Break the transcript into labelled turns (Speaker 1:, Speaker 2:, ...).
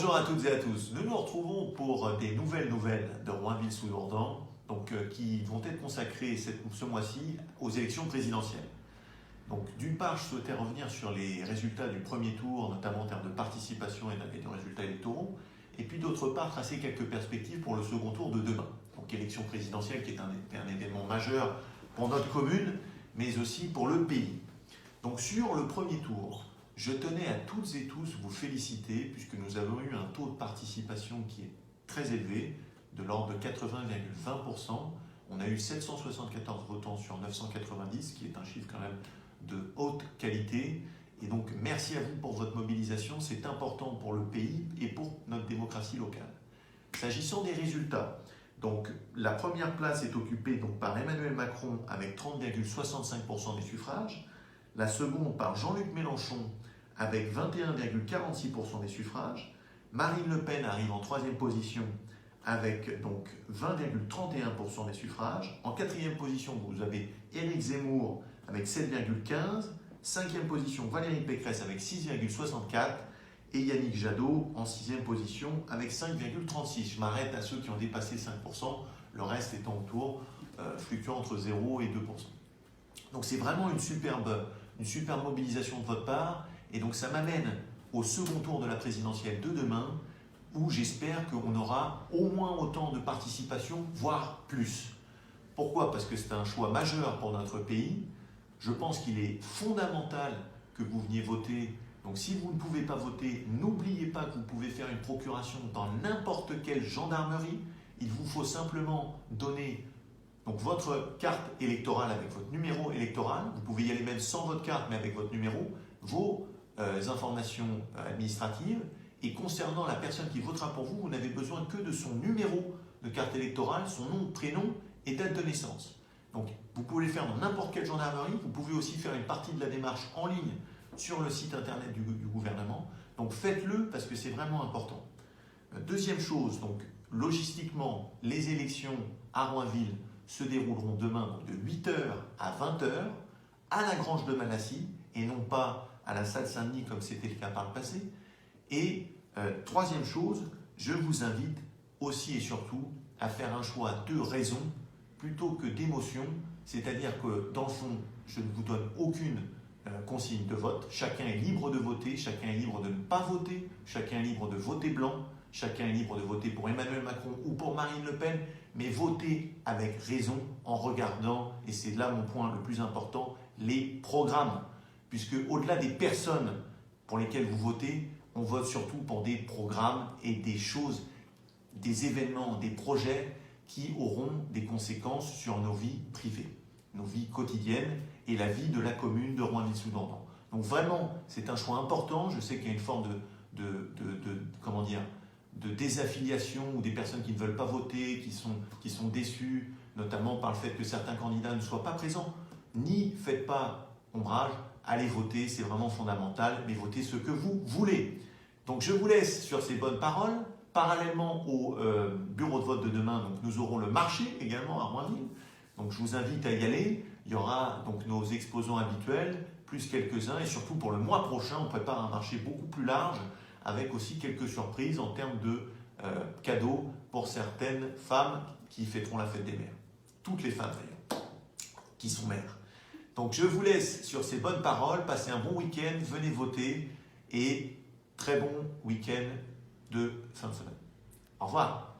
Speaker 1: Bonjour à toutes et à tous. Nous nous retrouvons pour des nouvelles de Roinville-sous-Jourdan, qui vont être consacrées ce mois-ci aux élections présidentielles. Donc, d'une part, je souhaitais revenir sur les résultats du premier tour, notamment en termes de participation et de résultats électoraux, et puis d'autre part, tracer quelques perspectives pour le second tour de demain. Donc, élection présidentielle qui est un événement majeur pour notre commune, mais aussi pour le pays. Donc, sur le premier tour, je tenais à toutes et tous vous féliciter puisque nous avons eu un taux de participation qui est très élevé, de l'ordre de 80,20%. On a eu 774 votants sur 990, qui est un chiffre quand même de haute qualité. Et donc merci à vous pour votre mobilisation, c'est important pour le pays et pour notre démocratie locale. S'agissant des résultats, donc la première place est occupée par Emmanuel Macron avec 30,65% des suffrages, la seconde par Jean-Luc Mélenchon avec 21,46% des suffrages. Marine Le Pen arrive en troisième position avec donc 20,31% des suffrages. En quatrième position, vous avez Éric Zemmour avec 7,15%. Cinquième position, Valérie Pécresse avec 6,64%. Et Yannick Jadot en sixième position avec 5,36%. Je m'arrête à ceux qui ont dépassé 5%, le reste étant autour, fluctuant entre 0 et 2%. Donc c'est vraiment une superbe mobilisation de votre part. Et donc ça m'amène au second tour de la présidentielle de demain, où j'espère qu'on aura au moins autant de participation, voire plus. Pourquoi ? Parce que c'est un choix majeur pour notre pays. Je pense qu'il est fondamental que vous veniez voter. Donc si vous ne pouvez pas voter, n'oubliez pas que vous pouvez faire une procuration dans n'importe quelle gendarmerie. Il vous faut simplement donner votre carte électorale avec votre numéro électoral. Vous pouvez y aller même sans votre carte, mais avec votre numéro, vos informations administratives. Et concernant la personne qui votera pour vous, vous n'avez besoin que de son numéro de carte électorale, son nom, prénom et date de naissance. Donc vous pouvez le faire dans n'importe quelle gendarmerie. Vous pouvez aussi faire une partie de la démarche en ligne sur le site internet du gouvernement. Donc faites-le parce que c'est vraiment important. Deuxième chose, donc logistiquement, les élections à Roinville se dérouleront demain de 8h à 20h à la Grange de Malassis et non pas à la salle Saint-Denis comme c'était le cas par le passé. Et troisième chose, je vous invite aussi et surtout à faire un choix de raison plutôt que d'émotion, c'est-à-dire que dans le fond, je ne vous donne aucune consigne de vote. Chacun est libre de voter, chacun est libre de ne pas voter, chacun est libre de voter blanc, chacun est libre de voter pour Emmanuel Macron ou pour Marine Le Pen, mais votez avec raison en regardant, et c'est là mon point le plus important, les programmes. Puisque au-delà des personnes pour lesquelles vous votez, on vote surtout pour des programmes et des choses, des événements, des projets qui auront des conséquences sur nos vies privées, nos vies quotidiennes et la vie de la commune de Roinville-sous-Jourdan. Donc vraiment, c'est un choix important. Je sais qu'il y a une forme de désaffiliation ou des personnes qui ne veulent pas voter, qui sont déçues, notamment par le fait que certains candidats ne soient pas présents. N'y faites pas ombrage, allez voter, c'est vraiment fondamental, mais votez ce que vous voulez. Donc je vous laisse sur ces bonnes paroles. Parallèlement au bureau de vote de demain, nous aurons le marché également à Roinville. Donc je vous invite à y aller. Il y aura donc nos exposants habituels, plus quelques-uns. Et surtout pour le mois prochain, on prépare un marché beaucoup plus large, avec aussi quelques surprises en termes de cadeaux pour certaines femmes qui fêteront la fête des mères. Toutes les femmes d'ailleurs, qui sont mères. Donc je vous laisse sur ces bonnes paroles. Passez un bon week-end, venez voter et très bon week-end de fin de semaine. Au revoir.